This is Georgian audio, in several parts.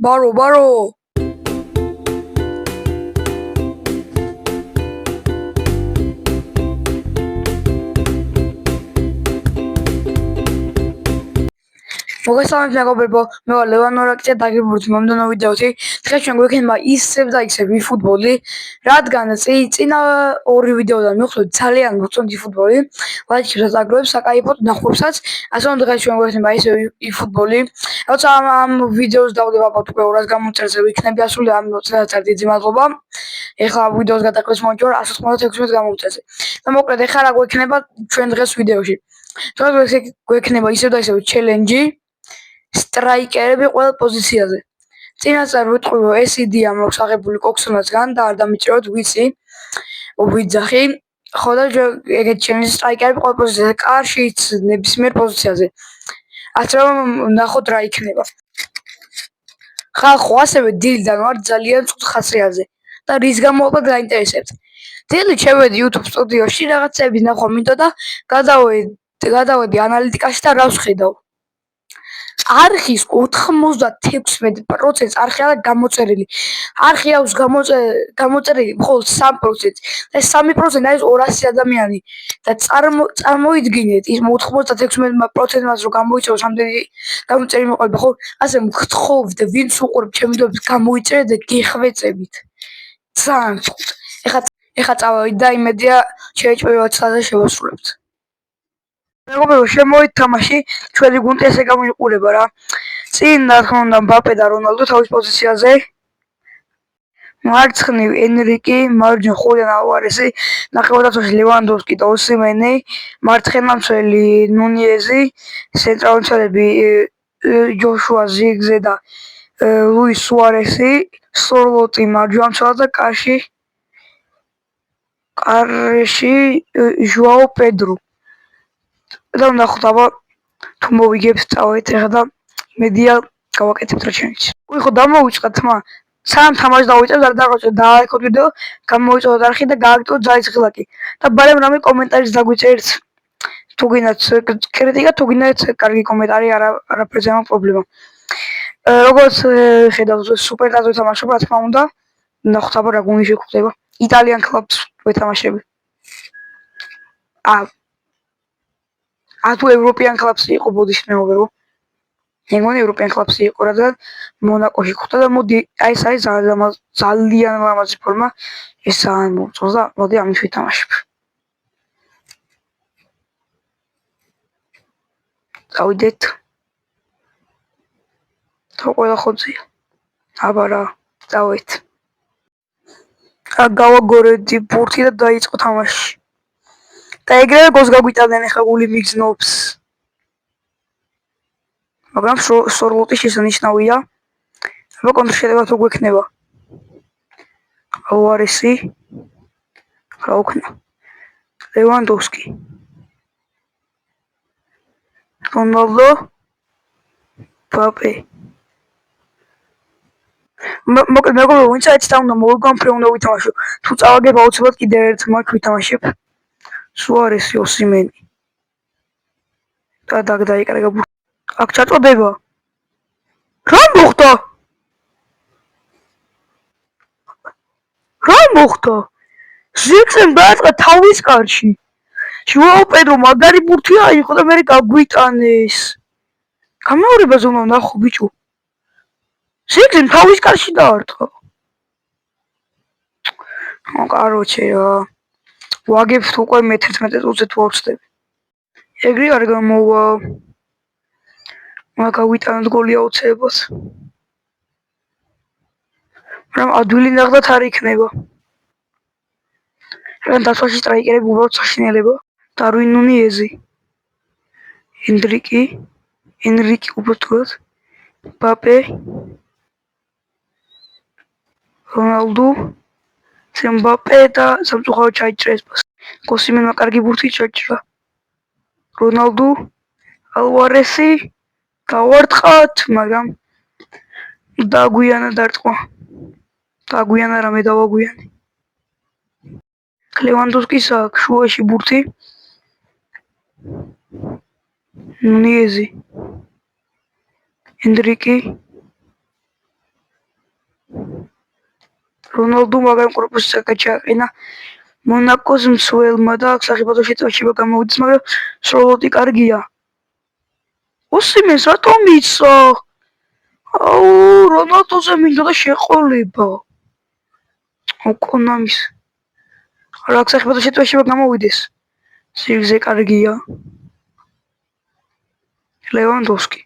ბარო მოგესალმებით მეგობრებო, მე ვარ ლევან ნორაკიძე, დაგიბრუნდით მომდევნო ვიდეოში. დღეს ჩვენ გვექნება ისევ და ისევ eFootball-ი, რადგან წინა ორი ვიდეოდან მივხვდით ძალიან მოწონთ eFootball-ი, ლაიქებს დაგროვებს, საკაიფოდ ნახურსაც. ასე რომ დღეს ჩვენ გვექნება ისევ eFootball-ი. როცა ამ ვიდეოს დავდებავთ უკვე 200 გამოწერზე ვიქნები ასული, ამ წინასწარ დიდი მადლობა. ეხლა ვიდეოს გადაკლეს მომჭვარ 196 გამოწერზე. და მოკლედ ეხლა რა გვექნება ჩვენ დღეს ვიდეოში. დღეს გვექნება ისევ და ისევ challenge-ი. სტრაიკერები ყველა პოზიციაზე. წინასწარ ვიტყვი, რომ ეს იდეა მაქვს აღებული კოქსონასგან და არ დამიჭიროთ ვიცი. ვიძახი. ხო და ეგეთ ჩელენჯის სტრაიკერები ყველა პოზიციაზე, კარშიც ნებისმიერ პოზიციაზე. ასე რომ ნახოთ რა იქნება. ხალხო ასევე დილიდან ვარ ძალიან წუთ ხასრიაზე და რის გამო ალბათ გაინტერესებთ. დილით შევედი YouTube სტუდიოში რაღაცები ნახვა მინდო და გადავედი ანალიტიკაში და რას ვხედავ. არხის 96% არხი არა გამოწერილი. არხი აქვს გამოწერილი მხოლოდ 3% და 3% არის 200 ადამიანი და წარმოიდგინეთ ის 96%-ს რომ გამოიწეროს ამდენი გამოწერილი მოყოლება, ხო? ასე მგთხოვთ, ვინც უყურებთ ჩემ ვიდეოებს, გამოიწერეთ და გეხვეწებით. ძალიან ვთქვით. ეხლა წავედით და იმედია შეეჭვებათ სადაც შევასრულებთ. მეგობრებო, შემოვით თამაში, ჩვენი გუნდი ესე გამოიყურება რა. წინ რა თქმა უნდა მბაპე და რონალდო თავის პოზიციაზე. მარცხნივ ენრიკი, მარჯვნივ ხულიან ალვარესი, ნახევარდაცვაში ლევანდოვსკი და ოსიმენი, მარცხენა მცველი ნუნიეზი, ცენტრალური მცველები ჯოშუა ზიგზე და ლუის სუარესი, სორლოტი მარჯვენა და კარში ჟუაო პედრო. და ვნახოთ აბა თუ მოვიგებთ წავედით ეხლა და მედია გავაკეთებთ რა ჩემიც. ხო დამოვიწყდა თმა. სამ თამაშს დავიწყებ და დაგაწევთ დააიქოთ ვიდეო, გამოიწოდოთ არხი და გააკეთოთ ძალიან ღილაკი. და ბარემ რამე კომენტარიც დაგვიწერთ. თუ გინდათ კრიტიკა, თუ გინდათ კარგი კომენტარი, არაფერზე არ მაქვს პრობლემა. როგორც ხედავთ, სუპერ დაზვით თამაშობ, რა თქმა უნდა. ნახოთ აბა რა გუნდი შეგვხვდება. იტალიან კლუბს ვეთამაშები. თუ ევროპიან კლუბს იყო ბოდიში მეუბნებო. მეგონი ევროპიან კლუბს იყო, რადგან მონაკოში ხვდა და მოდი ეს არის ძალიან ლამაზი ფორმა. ეს ძალიან მომწონს და მოდი ამით ვითამაშებ. წავიდეთ. თუ ყველა ხოძია. აბა რა, წავედით. გავაგორეთ ბურთი და დაიწყო თამაში. და ეგრევე გოლს გაგვიტანდნენ ახლა გული მიგზნობს. მაგრამ სორლოტი შესანიშნავია. აბა კონტრშეტევა თუ გვექნება. ალვარესი. რა უქნა. ლევანდოვსკი. რონალდო. მბაპე. მოკლედ მეგობრებო, ვინც აიცით უნდა მოვიგვამფრე უნდა ვითამაშო. თუ წავაგებ აუცილებლად კიდევ ერთ მატჩს ვითამაშებ. სუარესი, ოსიმენი. და დაიკარგა ბურთი. აქ ჩაწოდება. რა მოხდა? ზიგზემ დააწყდა თავის კარში. ჟუაო პედრო მაგარი ბურთი აიღო და მე გაგვიტანეს. გამეორებაზე უნდა ვნახო ბიჭო. ზიგზემ თავის კარში დაარტყა. კაროჩე რა. ვაგებთ უკვე მე-11 წუთზე თუ არ ვცდები. ეგრე არ გამოვა. გაგვიტანოთ გოლი აუცილებლად. მაგრამ ადვილი ნახდათ არ იქნება. რადგან დაცვაში სტრაიკერები უბრალოდ საშინელება. დარვინ ნუნიეზი. ენრიკი უბრალოდ. მბაპე. რონალდო. მბაპე და სამწუხაროდ ჩაიჭრეს პასი. ოსიმენმა კარგი ბურთი ჩაჭრა. რონალდო. ალვარესი. გავარტყათ, მაგრამ დაგვიანა დარტყმა. დაგვიანა რამე დავაგვიანე. ლევანდოვსკის აქვს შუაში ბურთი. ნუნიეზი. ენრიკი. რონალდუ მაგრამ კორპუსს აკაჩაყინა მონაკოს მცველმა და სახიფათო შეწყვეტება გამოვიდეს, მაგრამ სროლოტი კარგია. ოსიმენს რატომ იცო? აუ, რონალდოზე მინდა და შეყოლება. ოკონამის. რა სახიფათო შეწყვეტება გამოვიდეს. სიგზე კარგია. ლევანდოვსკი.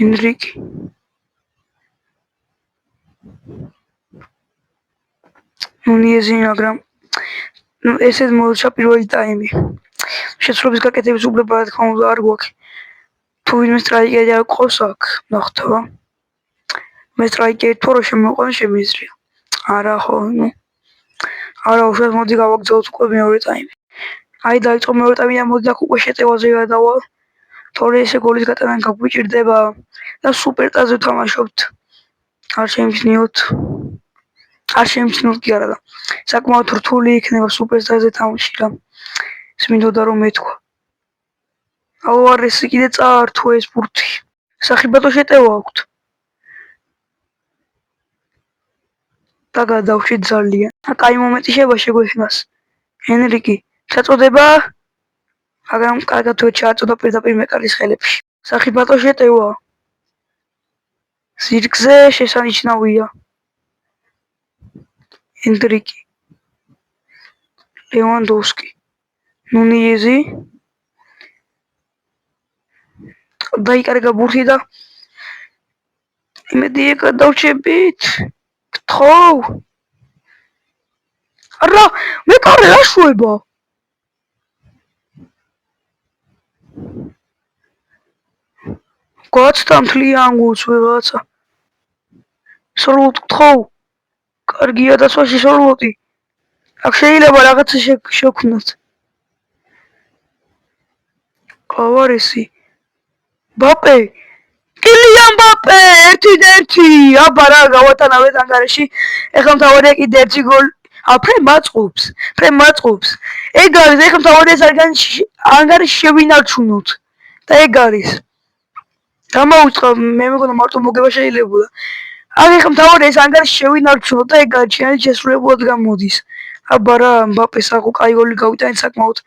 ენრიკი. ნუნიეზი, მაგრამ ესეთ მოუჩა პირველი ტაიმი. შეცვლების გაკეთების უფლება რა თქმა უნდა არ გვაქვს. თუ ვინმე სტრაიკერი არ ყავს აქ, ნახტვა. მე სტრაიკერი თუ რა შემოყვან შემიძლია. არა ხო, ნუ. არა, უშუალოდ მოდი გავაგზავნოთ უკვე მეორე ტაიმი. აი დაიწყო მეორე ტაიმი და მოდი აქ უკვე შეტევაზე გადავალ. თორე ესე გოლის გატანა გაგვიჭირდება და სუპერტაზე ვთამაშობთ. არ შემიძლიოთ. არ შემიძლიოთ კი არა და საკმაოდ რთული იქნება სუპერსტარზე თამაში რა. ის მინდოდა რომ მეთქვა. აუ არ ეს კიდე წაართო ეს ბურთი. სახიფათო შეტევა აქვთ. და გადავშით ძალიან. კაი მომენტი შეგვეშინას. ენრიკი ჩაწოდება მაგრამ კარგად თუ ჩააწოდა პირდაპირ მეკარის ხელებში. სახიფათო შეტევა. ზირგზე შესანიშნავია. ენრიკი. ლევანდოვსკი. ნუნიეზი. დაიკარგა ბურთი და იმედი გადავჩებით. გთხოვ. არა, მეკარე რა შვება? გაცდა მთლიან გულს ვიღაცა. სროლოტ გთხოვ. კარგია დაცვაში სროლოტი. აქ შეიძლება რაღაცა შექმნათ. ავარესი. ბაპე. კილიან ბაპე 1-1. აბა რა გავატანავეთ ანგარიში. ეხლა მთავარია კიდე ერთი გოლი. ფრენ მაწყობს. ეგ არის, ეხლა მთავარია ანგარიში შევინარჩუნოთ. და ეგ არის. გამოვიწყო, მე მეგონა მარტო მოგება შეიძლებოდა. აქ ეხლა მთავარია ეს ანგარიში შევინარჩუნოთ და ეგ არის, ჩიანი შესრულებულად გამოდის. აბა რა, მბაპეს ახო კაი გოლი გავიტანეთ საკმაოდ.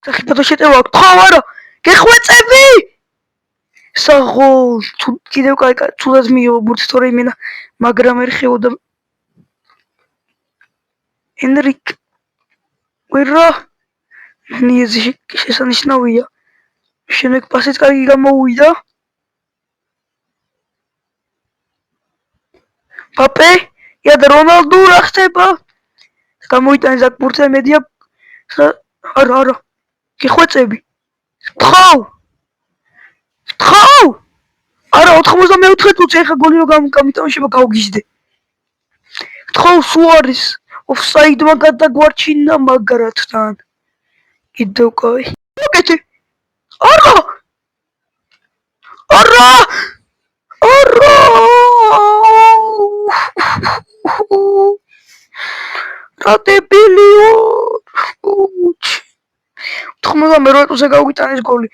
სახიფათო შეტევა აქვს. ხო არა, გეხვეწები! საღო, კიდევ კაი, თუდად მიიღო ბურთი, თორე იმენა, მაგრამ ერხეოდა. ენრიკ. ვერა. ნიეზი შესანიშნავია. შემდეგ პასიც კარგი გამოუვიდა. ბაპე, და რონალდუ რა ხდება? გამოიტანეს აქ ბურთი და მედია არა. გეხვეწები. გთხოვ. არა 94 წუთი ეხა გოლი რომ გამიტანშება გავგიჟდე. გთხოვ სუარეს. ოფსაიდმა გადაგვარჩინა მაგრატთან. კიდევ კაი. მოკეთე. არა. რა დებილიო. 98 წუთზე გავიტანეს გოლი.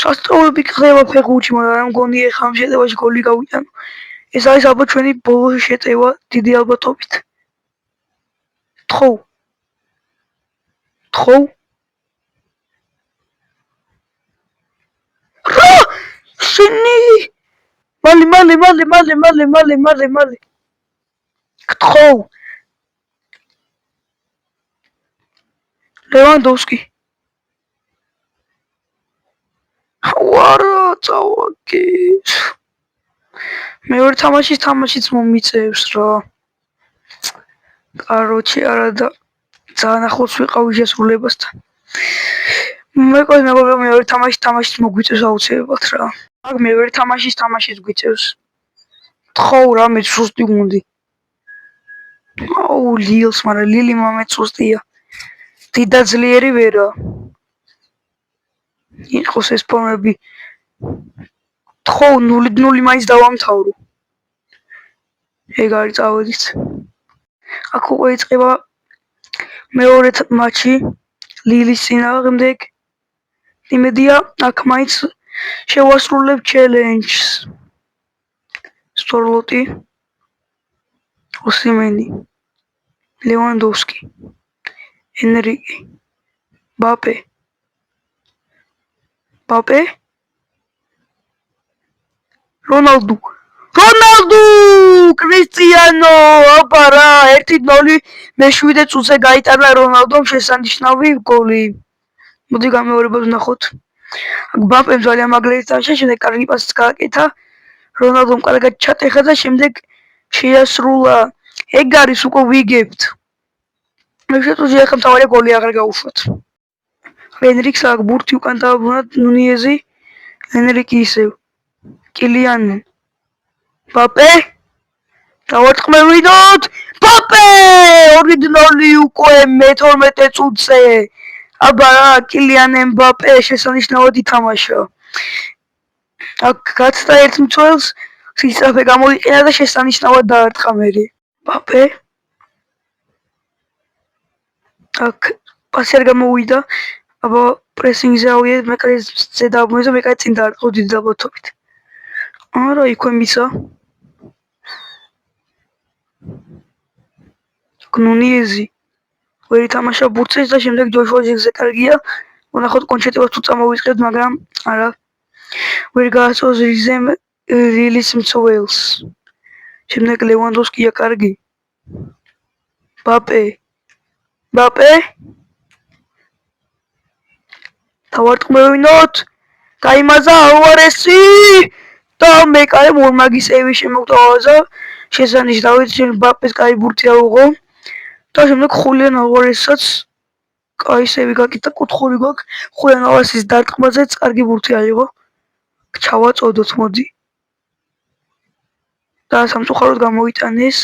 სასწაულები ხდება ფეხბურთში, მაგრამ არ მგონი ეხლა ამ შეტევაში გოლი გავიტანო. ეს არის ალბათ ჩვენი ბოლო შეტევა დიდი ალბათობით. გთხოვ. რა? შენი? მალე. გთხოვ. ლევანდოვსკი. ვარა წავაგეს. მეორე თამაშიც მომიწევს რა. კაროჩე არა და ძალიან ახლოს ვიყავი შესრულებასთან. მეკონა მეორე თამაშიც მოგვიწევს აუცილებლად რა. აქ მეორე თამაშიც გვიწევს. გთხოვ რამე სუსტი გუნდი. აუ ლილს, მაგრამ ლილი მომეც სუსტია. დიდა ძლიერი ვერა. იყოს ეს ფორმები. გთხოვ 0-0 მაინც დავამთავრო. ეგ არის წავედით. აქ უკვე იწყება მეორე მატჩი ლილის წინააღმდეგ. იმედია აქ მაინც შევასრულებ ჩელენჯს. სროლოტი. ოსიმენი, ლევანდოვსკი, ენრიკე, ბაპე, რონალდუ, კრისტიანო, აბა რა, 1-0 მე-7 წუთზე გაიტანა რონალდომ შესანიშნავი გოლი. მოდი გამეორებად ვნახოთ. ბაპემ ძალიან მაგლერი თამაშა, შემდეგ კარგი პასიც გააკეთა. რონალდომ კარგად ჩატეხა და შემდეგ შეასრულა. ეგ არის უკვე ვიგებთ. მე-7 წუთში ახლა მთავარია გოლი აღარ გაუშვათ. ენრიკს აქ ბურთი უკან დააბრუნა ნუნიეზი, ენრიკი ისევ. კილიანი, ბაპე, დავარტყმევინოთ, ბაპე! 2-0 უკვე მე-12 წუთზე. აბა რა, კილიან ემბაპე შესანიშნავად ითამაშა. აქ გაცდა ერთ მცველს, სისწრაფე გამოიყენა და შესანიშნავად დაარტყა მერე. ბაპე, აქ პასი არ გამოუვიდა, აბა პრესინგზე ავიდა, მეკარე ზედა აბმოეს და მეკარე წინ დაარტყა დიდი ალბათობით. არა, იქვე მისა. ნუნიეზი ვერ ითამაშა ბურთს და შემდეგ ჯოშუა ჟირზე კარგია. ვნახოთ კონჩეტებას თუ წამოვიწყებთ, მაგრამ არა. ვერ გაასწორს რის მცველს. შემდეგ ლევანდოვსკია კარგი. ბაპე, დავარტყმევინოთ, გაიმაზა ალვარესი და მეკარე მორმაგი სეივი შემოგთავაზა. შესანიშნავი, ბაპეს კაი ბურთი აუღო და შემდეგ ხულიან ალვარესაც კაი სევი გაკეთა, კუთხური გვაქვს. ხულიან ალვარესის დარტყმაზეც კარგი ბურთი აიღო. ჩავაწოდოთ, მოდი. და სამწუხაროდ გამოიტანეს,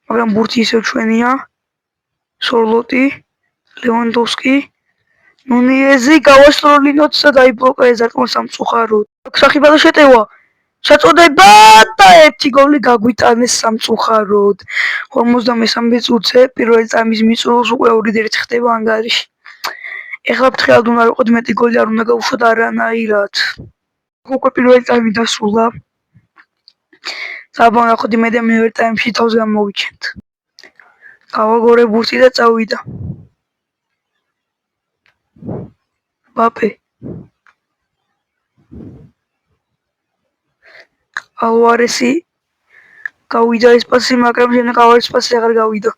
მაგრამ ბურთი ისევ ჩვენია. სორლოტი, ლევანდოვსკი, ნუნიეზი გავასწორლინოთ და დაიბლოკა ეს დარტყმა სამწუხაროდ. სახიფათო შეტევა. საწოდება და 1 გოლი გაგვიტანეს სამწუხაროდ. 53 წუთზე პირველი წამის მიწურულს უკვე 2-1 ხდება ანგარიში. ეხლა ფრთხილად უნდა ვიყოთ, მეტი გოლი არ უნდა გავუშვათ არანაირად. უკვე პირველი წამი დასრულა. აბა ნახოთ იმედია მეორე წამში თავს გამოვიჩენთ. გავაგორე ბურთი და წავიდა. ბაპე, ალვარესი გავიდა ეს პასი, მაგრამ შემდეგ ალვარესის პასი აღარ გავიდა.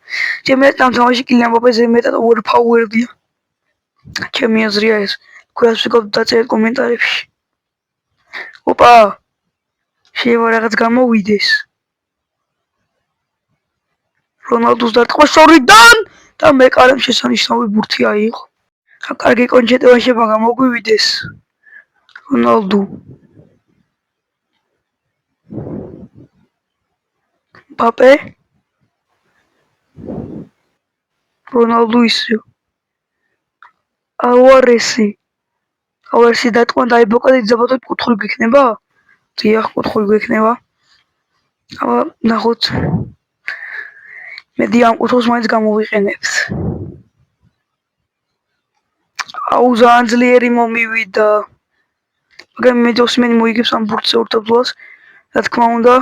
ჩემი ამ თამაში კილიან მბაპეზე მეტად overpowered-ია. ჩემი აზრია ეს. თქვენს ვიგოთ დაწერეთ კომენტარებში. ოპა, შეიძლება რაღაც გამოვიდეს. რონალდუს დარტყმა შორიდან და მეკარემ შესანიშნავი ბურთი აიღო. კარგი კონჩეტება შეიძლება გამოგვივიდეს. რონალდუ, ბაპე, რონალდუ ისევ. ალვარესი დარტყმა დაიბლოკა და იზაბათოთ კუთხური გვექნება? დიახ, კუთხური გვექნება. აბა ნახოთ. მედი ამ კუთხურს მაინც გამოვიყენებთ. აუ, ძალიან ძლიერი მომივიდა. მაგრამ მე ოსიმენი მოიგებს ამ ბურთზე ორთაბრძოლას, რა თქმა უნდა.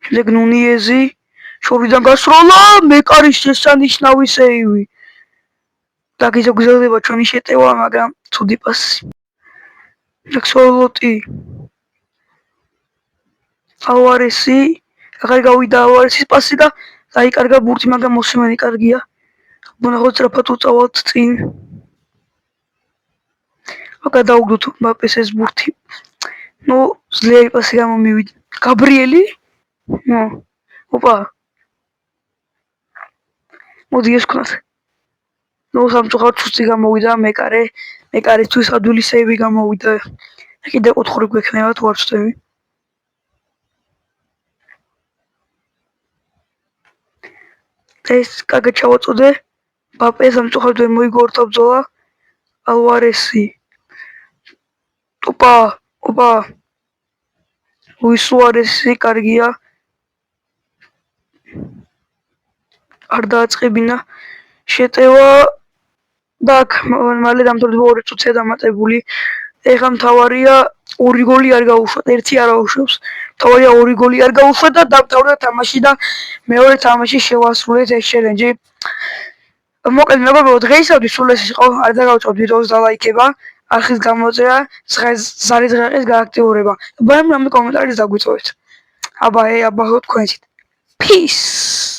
შემდეგ ნუნიეზი შორიდან გასროლა, მეკარის შესანიშნავი სეივი. გაგიზოგზავნება ჩვენი შეტევა, მაგრამ ცუდი პასი. სორლოტი, ალვარესი, აღარ გავიდა ალვარესის პასი და დაიკარგა ბურთი, მაგრამ ოსიმენი კარგია. ვნახოთ სწრაფად უწავალთ წინ. გადაუგდოთ მბაპეს ეს ბურთი. ძლიერი პასი გამომივიდა. გაბრიელი? ოპა. მოდი ეს ვქნათ. სამწუხაროდ სუსტი გამოვიდა მეკარისთვის ადვილი სეივი გამოვიდა. კიდე კუთხური გვექნება თუ არ ვცდები. ეს კარგად ჩავაწოდე. ბაპე სამწუხაროდ ვერ მოიგო ორთაბრძოლა. ალვარესი. ოპა. ლუის სუარესი კარგია. არ დააწყებინა შეტევა და აქ მალე დამთავრდება 2 წუთია დამატებული. ეხლა მთავარია 2 გოლი არ გაუშვათ, 1 არ აუშვებს. თორია 2 გოლი არ გაუსვა და დავტოვდა თამაში და მეორე თამაში შევასრულეთ ეს ჩელენჯი. მოკლედ მეგობრებო, დღეისათვის სულ ეს იყო. არ დაგავიწყოთ ვიდეოს დალაიქება, არხის გამოწერა, ზარის ღეყის გააქტიურება. ბაემ რამე კომენტარის დაგვიწოვეთ. აბა, აბა, თქვენით. Peace.